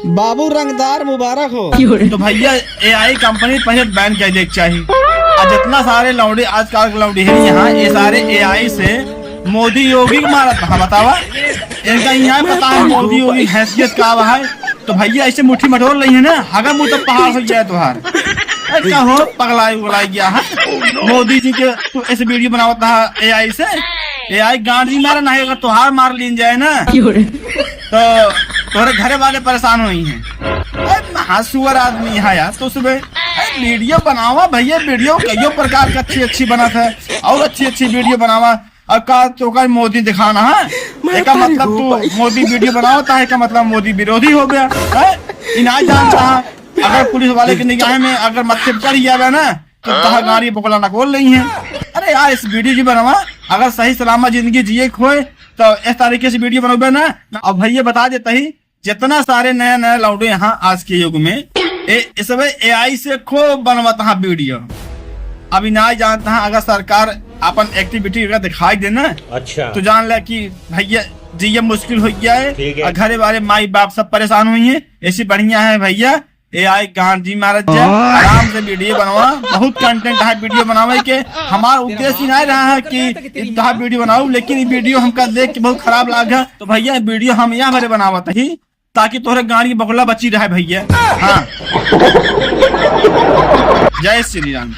बाबू रंगदार मुबारक हो। तो भैया AI कंपनी पहले बैन कर देख चाहिए। और जितना सारे लौंडे आजकल के लौंडे हैं यहाँ, ये सारे AI से मोदी योगी मारा था बतावा। इनका यहाँ पता है मोदी योगी हैसियत का है। तो भैया ऐसे मुट्ठी मटोर रही है ना, अगर मुँह तो पहाड़ हो जाए तुहार क्या हो पगलाई उगलाई गया है। मोदी जी के तू ऐसे वीडियो बनावता है AI से, AI गांधी मारा नहीं, अगर तुहार मार लीन जाए ना तो तोरे घरे वाले परेशान हुई हैं। महासुअर आदमी है यार। तो सुबह वीडियो बनावा भैया, वीडियो कई प्रकार का अच्छी बना था और अच्छी वीडियो बनावा। अब का तो का मोदी दिखाना है, इसका मतलब तू मोदी वीडियो बनाता है, का मतलब मोदी विरोधी हो गया है। इनाज जानता है अगर पुलिस वाले की निगाह में अगर मत्थे चढ़ गया ना तो कहा गाड़ी पकड़ा न खोल रही है। अरे यार इस वीडियो जी बनावा, अगर सही सलामत जिंदगी जिए खोए तो इस तरीके से वीडियो बनोगे ना। अब भैया बता देता ही जितना सारे नए लौंडे यहाँ आज के युग में इस समय AI से खूब बनवाता है वीडियो। अभी ना जानता है अगर सरकार अपन एक्टिविटी अगर दिखाई देना अच्छा तो जान ले कि भैया जी मुश्किल हो गया है। घरे वाले माई बाप सब परेशान हुई है। ऐसी बढ़िया है भैया AI गांधी महाराज जी आराम से वीडियो बनवा, बहुत कंटेंट है वीडियो बनावे के। हमारा उद्देश्य नहीं रहा है कि इतना वीडियो बनाओ, लेकिन वीडियो हमका देख के बहुत खराब लगा। तो भैया वीडियो हम यहाँ भरे बनावत ही ताकि तोहरे गाड़ी बगुला बची रहे भैया। हाँ जय श्री राम।